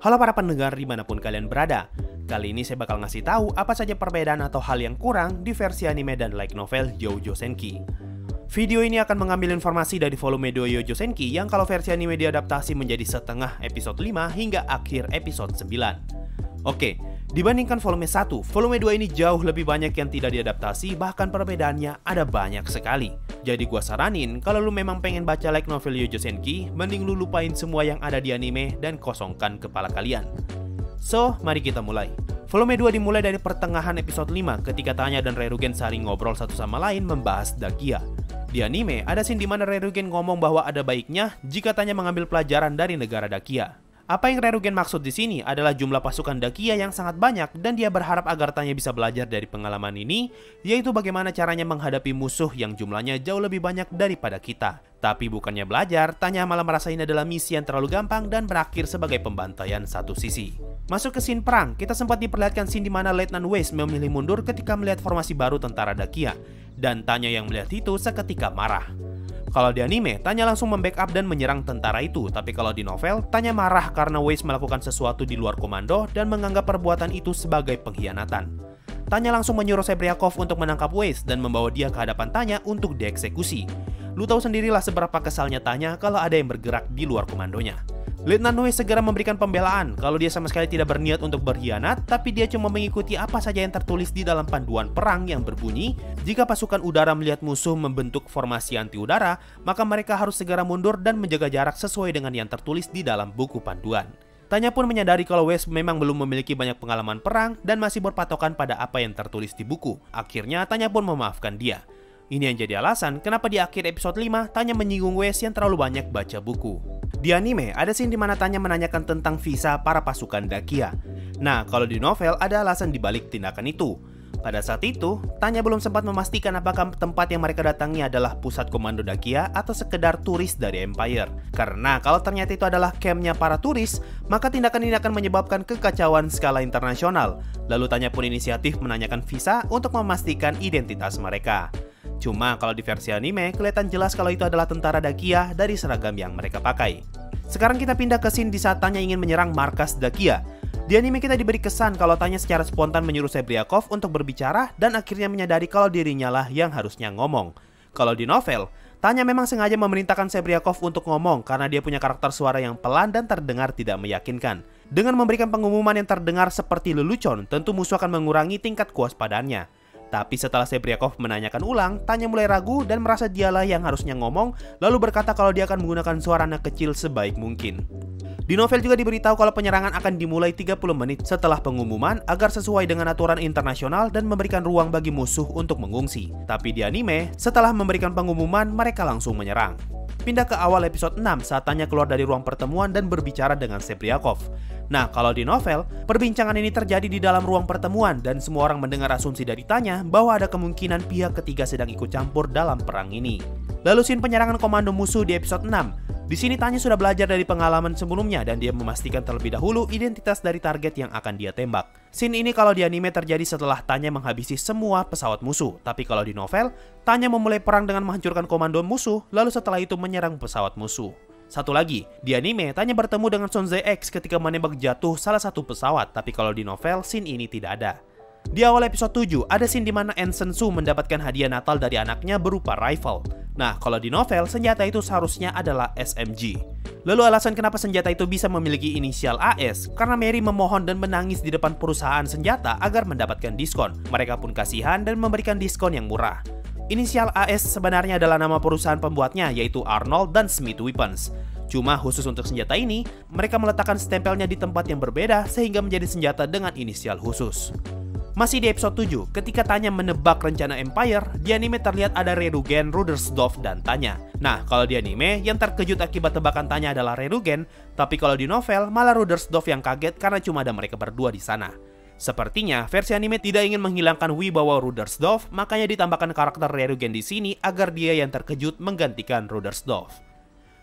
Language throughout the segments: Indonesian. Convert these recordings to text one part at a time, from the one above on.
Halo para pendengar dimanapun kalian berada. Kali ini saya bakal ngasih tahu apa saja perbedaan atau hal yang kurang di versi anime dan light novel JoJo Senki. Video ini akan mengambil informasi dari volume 2 JoJo Senki yang kalau versi anime diadaptasi menjadi setengah episode 5 hingga akhir episode 9. Oke, dibandingkan volume 1, volume 2 ini jauh lebih banyak yang tidak diadaptasi, bahkan perbedaannya ada banyak sekali. Jadi gua saranin, kalau lu memang pengen baca light novel JoJo Senki, mending lu lupain semua yang ada di anime dan kosongkan kepala kalian. So, mari kita mulai. Volume 2 dimulai dari pertengahan episode 5 ketika Tanya dan Reirugen saling ngobrol satu sama lain membahas Dakiya. Di anime, ada scene di mana Reirugen ngomong bahwa ada baiknya jika Tanya mengambil pelajaran dari negara Dakiya. Apa yang Reirugen maksud di sini adalah jumlah pasukan Dakiya yang sangat banyak dan dia berharap agar Tanya bisa belajar dari pengalaman ini, yaitu bagaimana caranya menghadapi musuh yang jumlahnya jauh lebih banyak daripada kita. Tapi bukannya belajar, Tanya malah merasa ini adalah misi yang terlalu gampang dan berakhir sebagai pembantaian satu sisi. Masuk ke scene perang, kita sempat diperlihatkan scene di mana Letnan Weiss memilih mundur ketika melihat formasi baru tentara Dakiya, dan Tanya yang melihat itu seketika marah. Kalau di anime, Tanya langsung membackup dan menyerang tentara itu, tapi kalau di novel, Tanya marah karena Weiss melakukan sesuatu di luar komando dan menganggap perbuatan itu sebagai pengkhianatan. Tanya langsung menyuruh Sebriakov untuk menangkap Weiss dan membawa dia ke hadapan Tanya untuk dieksekusi. Lu tahu sendirilah seberapa kesalnya Tanya kalau ada yang bergerak di luar komandonya. Letnan Weiss segera memberikan pembelaan kalau dia sama sekali tidak berniat untuk berkhianat, tapi dia cuma mengikuti apa saja yang tertulis di dalam panduan perang yang berbunyi, jika pasukan udara melihat musuh membentuk formasi anti udara, maka mereka harus segera mundur dan menjaga jarak sesuai dengan yang tertulis di dalam buku panduan. Tanya pun menyadari kalau Weiss memang belum memiliki banyak pengalaman perang dan masih berpatokan pada apa yang tertulis di buku. Akhirnya Tanya pun memaafkan dia. Ini yang jadi alasan kenapa di akhir episode 5 Tanya menyinggung Weiss yang terlalu banyak baca buku. Di anime, ada scene di mana Tanya menanyakan tentang visa para pasukan Dakiya. Nah, kalau di novel ada alasan dibalik tindakan itu. Pada saat itu, Tanya belum sempat memastikan apakah tempat yang mereka datangi adalah pusat komando Dakiya atau sekedar turis dari Empire. Karena kalau ternyata itu adalah campnya para turis, maka tindakan ini akan menyebabkan kekacauan skala internasional. Lalu Tanya pun inisiatif menanyakan visa untuk memastikan identitas mereka. Cuma kalau di versi anime, kelihatan jelas kalau itu adalah tentara Dakiya dari seragam yang mereka pakai. Sekarang kita pindah ke scene di saat Tanya ingin menyerang markas Dakiya. Di anime kita diberi kesan kalau Tanya secara spontan menyuruh Sebriakov untuk berbicara dan akhirnya menyadari kalau dirinya lah yang harusnya ngomong. Kalau di novel, Tanya memang sengaja memerintahkan Sebriakov untuk ngomong karena dia punya karakter suara yang pelan dan terdengar tidak meyakinkan. Dengan memberikan pengumuman yang terdengar seperti lelucon, tentu musuh akan mengurangi tingkat kewaspadaannya. Tapi setelah Sebriakov menanyakan ulang, Tanya mulai ragu dan merasa dialah yang harusnya ngomong, lalu berkata kalau dia akan menggunakan suara anak kecil sebaik mungkin. Di novel juga diberitahu kalau penyerangan akan dimulai 30 menit setelah pengumuman agar sesuai dengan aturan internasional dan memberikan ruang bagi musuh untuk mengungsi. Tapi di anime, setelah memberikan pengumuman, mereka langsung menyerang. Pindah ke awal episode 6 saat Tanya keluar dari ruang pertemuan dan berbicara dengan Sebriakov. Nah, kalau di novel, perbincangan ini terjadi di dalam ruang pertemuan dan semua orang mendengar asumsi dari Tanya bahwa ada kemungkinan pihak ketiga sedang ikut campur dalam perang ini. Lalu scene penyerangan komando musuh di episode 6. Di sini Tanya sudah belajar dari pengalaman sebelumnya dan dia memastikan terlebih dahulu identitas dari target yang akan dia tembak. Scene ini kalau di anime terjadi setelah Tanya menghabisi semua pesawat musuh, tapi kalau di novel, Tanya memulai perang dengan menghancurkan komando musuh, lalu setelah itu menyerang pesawat musuh. Satu lagi, di anime, Tanya bertemu dengan Sonzai X ketika menembak jatuh salah satu pesawat, tapi kalau di novel, scene ini tidak ada. Di awal episode 7, ada scene di mana Ensen Su mendapatkan hadiah Natal dari anaknya berupa rifle. Nah, kalau di novel, senjata itu seharusnya adalah SMG. Lalu alasan kenapa senjata itu bisa memiliki inisial AS, karena Mary memohon dan menangis di depan perusahaan senjata agar mendapatkan diskon. Mereka pun kasihan dan memberikan diskon yang murah. Inisial AS sebenarnya adalah nama perusahaan pembuatnya, yaitu Arnold dan Smith Weapons. Cuma khusus untuk senjata ini, mereka meletakkan stempelnya di tempat yang berbeda sehingga menjadi senjata dengan inisial khusus. Masih di episode 7, ketika Tanya menebak rencana Empire, di anime terlihat ada Reirugen, Rudersdorf, dan Tanya. Nah, kalau di anime, yang terkejut akibat tebakan Tanya adalah Reirugen, tapi kalau di novel, malah Rudersdorf yang kaget karena cuma ada mereka berdua di sana. Sepertinya, versi anime tidak ingin menghilangkan wibawa Rudersdorf, makanya ditambahkan karakter Reirugen di sini agar dia yang terkejut menggantikan Rudersdorf.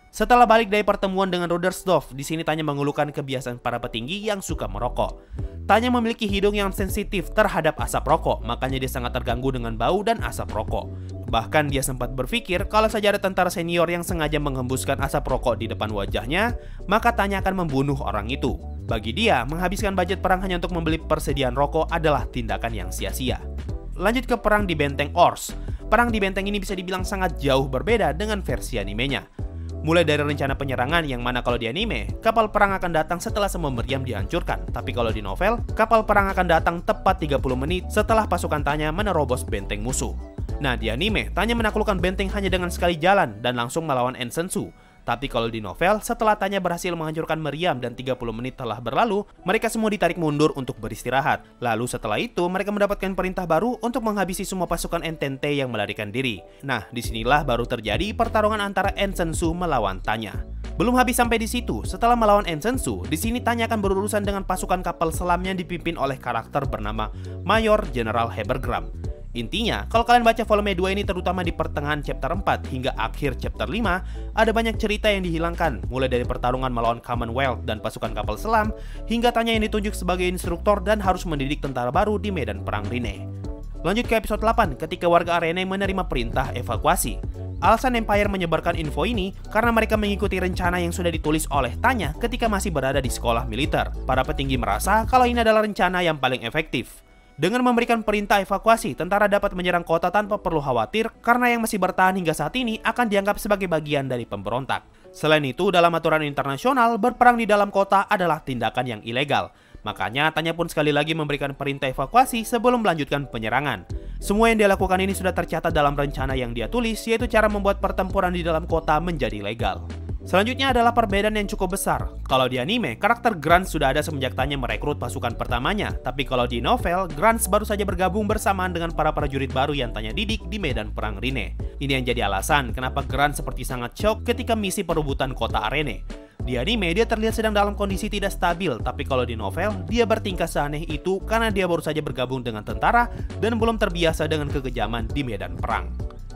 Setelah balik dari pertemuan dengan Rudersdorf, di sini Tanya mengeluhkan kebiasaan para petinggi yang suka merokok. Tanya memiliki hidung yang sensitif terhadap asap rokok, makanya dia sangat terganggu dengan bau dan asap rokok. Bahkan dia sempat berpikir kalau saja ada tentara senior yang sengaja menghembuskan asap rokok di depan wajahnya, maka Tanya akan membunuh orang itu. Bagi dia, menghabiskan budget perang hanya untuk membeli persediaan rokok adalah tindakan yang sia-sia. Lanjut ke perang di Benteng Ors. Perang di benteng ini bisa dibilang sangat jauh berbeda dengan versi animenya. Mulai dari rencana penyerangan yang mana kalau di anime, kapal perang akan datang setelah semua meriam dihancurkan. Tapi kalau di novel, kapal perang akan datang tepat 30 menit setelah pasukan Tanya menerobos benteng musuh. Nah, di anime, Tanya menaklukkan benteng hanya dengan sekali jalan dan langsung melawan Ensensu. Tapi kalau di novel, setelah Tanya berhasil menghancurkan meriam dan 30 menit telah berlalu, mereka semua ditarik mundur untuk beristirahat. Lalu setelah itu, mereka mendapatkan perintah baru untuk menghabisi semua pasukan Entente yang melarikan diri. Nah, disinilah baru terjadi pertarungan antara Ensensu melawan Tanya. Belum habis sampai di situ, setelah melawan Ensensu, di sini Tanya akan berurusan dengan pasukan kapal selam yang dipimpin oleh karakter bernama Mayor General Hebergram. Intinya, kalau kalian baca volume 2 ini terutama di pertengahan chapter 4 hingga akhir chapter 5, ada banyak cerita yang dihilangkan, mulai dari pertarungan melawan Commonwealth dan pasukan kapal selam, hingga Tanya yang ditunjuk sebagai instruktur dan harus mendidik tentara baru di medan perang Rine. Lanjut ke episode 8, ketika warga Arene menerima perintah evakuasi. Alasan Empire menyebarkan info ini karena mereka mengikuti rencana yang sudah ditulis oleh Tanya ketika masih berada di sekolah militer. Para petinggi merasa kalau ini adalah rencana yang paling efektif. Dengan memberikan perintah evakuasi, tentara dapat menyerang kota tanpa perlu khawatir karena yang masih bertahan hingga saat ini akan dianggap sebagai bagian dari pemberontak. Selain itu, dalam aturan internasional, berperang di dalam kota adalah tindakan yang ilegal. Makanya, Tanya pun sekali lagi memberikan perintah evakuasi sebelum melanjutkan penyerangan. Semua yang dia lakukan ini sudah tercatat dalam rencana yang dia tulis, yaitu cara membuat pertempuran di dalam kota menjadi legal. Selanjutnya adalah perbedaan yang cukup besar. Kalau di anime, karakter Grants sudah ada semenjak Tanya merekrut pasukan pertamanya. Tapi kalau di novel, Grants baru saja bergabung bersamaan dengan para prajurit baru yang Tanya didik di medan perang Rine. Ini yang jadi alasan kenapa Grants seperti sangat shock ketika misi perebutan kota Arene. Di anime, dia terlihat sedang dalam kondisi tidak stabil, tapi kalau di novel, dia bertingkah seaneh itu karena dia baru saja bergabung dengan tentara dan belum terbiasa dengan kekejaman di medan perang.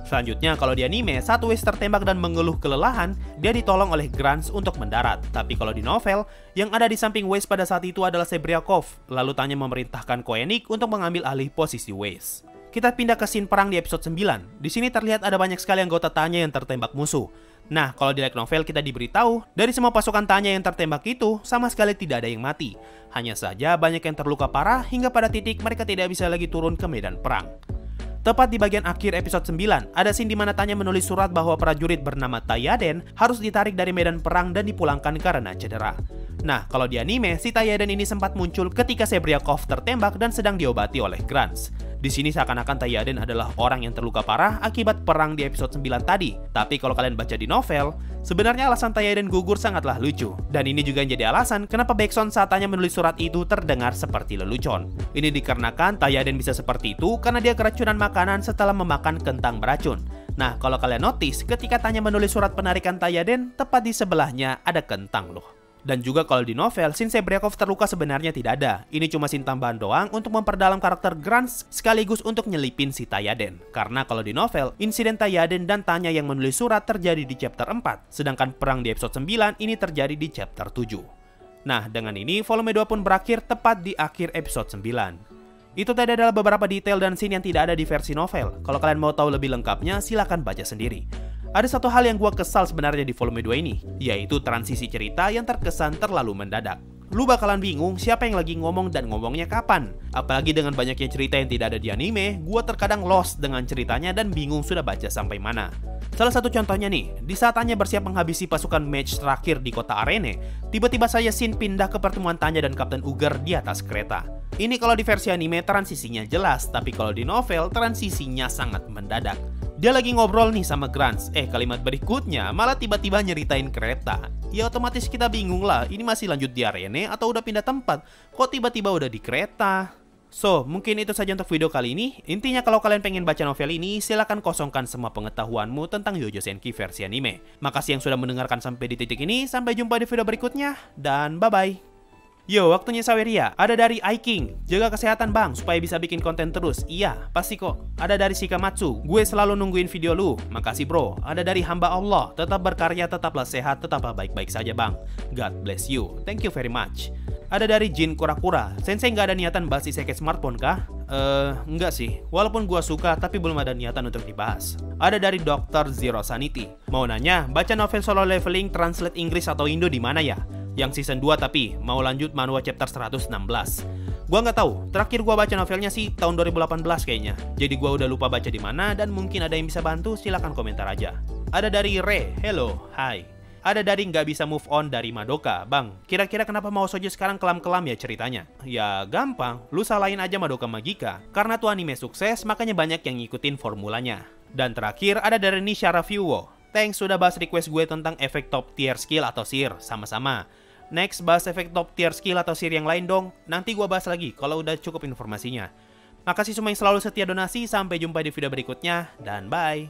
Selanjutnya, kalau di anime, saat Weiss tertembak dan mengeluh kelelahan, dia ditolong oleh Grants untuk mendarat. Tapi kalau di novel, yang ada di samping Weiss pada saat itu adalah Sebriakov. Lalu Tanya memerintahkan Koenig untuk mengambil alih posisi Weiss. Kita pindah ke scene perang di episode 9. Di sini terlihat ada banyak sekali anggota Tanya yang tertembak musuh. Nah, kalau di light novel kita diberitahu, dari semua pasukan Tanya yang tertembak itu, sama sekali tidak ada yang mati. Hanya saja banyak yang terluka parah hingga pada titik mereka tidak bisa lagi turun ke medan perang. Tepat di bagian akhir episode 9, ada scene di mana Tanya menulis surat bahwa prajurit bernama Tayaden harus ditarik dari medan perang dan dipulangkan karena cedera. Nah, kalau di anime, si Tayaden ini sempat muncul ketika Sebriakov tertembak dan sedang diobati oleh Grants. Di sini seakan-akan Tayaden adalah orang yang terluka parah akibat perang di episode 9 tadi. Tapi kalau kalian baca di novel, sebenarnya alasan Tayaden gugur sangatlah lucu. Dan ini juga yang jadi alasan kenapa backsound saat Tanya menulis surat itu terdengar seperti lelucon. Ini dikarenakan Tayaden bisa seperti itu karena dia keracunan makanan setelah memakan kentang beracun. Nah, kalau kalian notice, ketika Tanya menulis surat penarikan Tayaden, tepat di sebelahnya ada kentang loh. Dan juga kalau di novel, scene Sebriakov terluka sebenarnya tidak ada. Ini cuma scene tambahan doang untuk memperdalam karakter Grants sekaligus untuk nyelipin si Tayaden. Karena kalau di novel, insiden Tayaden dan Tanya yang menulis surat terjadi di chapter 4, sedangkan perang di episode 9 ini terjadi di chapter 7. Nah, dengan ini volume 2 pun berakhir tepat di akhir episode 9. Itu tadi adalah beberapa detail dan scene yang tidak ada di versi novel. Kalau kalian mau tahu lebih lengkapnya, silahkan baca sendiri. Ada satu hal yang gua kesal sebenarnya di volume 2 ini, yaitu transisi cerita yang terkesan terlalu mendadak. Lu bakalan bingung siapa yang lagi ngomong dan ngomongnya kapan. Apalagi dengan banyaknya cerita yang tidak ada di anime, gua terkadang lost dengan ceritanya dan bingung sudah baca sampai mana. Salah satu contohnya nih, di saat Tanya bersiap menghabisi pasukan mage terakhir di kota Arene, tiba-tiba saja scene pindah ke pertemuan Tanya dan Kapten Uger di atas kereta. Ini kalau di versi anime transisinya jelas, tapi kalau di novel transisinya sangat mendadak. Dia lagi ngobrol nih sama Grants, kalimat berikutnya malah tiba-tiba nyeritain kereta. Ya otomatis kita bingung lah, ini masih lanjut di Arene atau udah pindah tempat? Kok tiba-tiba udah di kereta? So, mungkin itu saja untuk video kali ini. Intinya kalau kalian pengen baca novel ini, silahkan kosongkan semua pengetahuanmu tentang Yojo Senki versi anime. Makasih yang sudah mendengarkan sampai di titik ini, sampai jumpa di video berikutnya, dan bye-bye. Yo, waktunya Saweria. Ada dari iKing. Jaga kesehatan bang, supaya bisa bikin konten terus. Iya, pasti kok. Ada dari Shikamatsu. Gue selalu nungguin video lu. Makasih bro. Ada dari hamba Allah. Tetap berkarya, tetaplah sehat, tetaplah baik-baik saja bang. God bless you. Thank you very much. Ada dari Jin Kura-Kura. Sensei nggak ada niatan bahas isekai smartphone kah? Enggak sih. Walaupun gua suka, tapi belum ada niatan untuk dibahas. Ada dari Dr. Zero Sanity. Mau nanya, baca novel Solo Leveling translate Inggris atau Indo di mana ya? Yang season 2 tapi, mau lanjut manhwa chapter 116. Gua nggak tahu, terakhir gua baca novelnya sih tahun 2018 kayaknya. Jadi gua udah lupa baca di mana dan mungkin ada yang bisa bantu, silakan komentar aja. Ada dari Re, hello, hai. Ada dari nggak bisa move on dari Madoka. Bang, kira-kira kenapa mau Sojo sekarang kelam-kelam ya ceritanya? Ya gampang, lu salahin aja Madoka Magica. Karena tuh anime sukses, makanya banyak yang ngikutin formulanya. Dan terakhir ada dari Nisha Reviewo. Thanks sudah bahas request gue tentang efek top tier skill atau SIR, sama-sama. Next, bahas efek top tier skill atau SIR yang lain dong. Nanti gua bahas lagi kalau udah cukup informasinya. Makasih semua yang selalu setia donasi, sampai jumpa di video berikutnya, dan bye!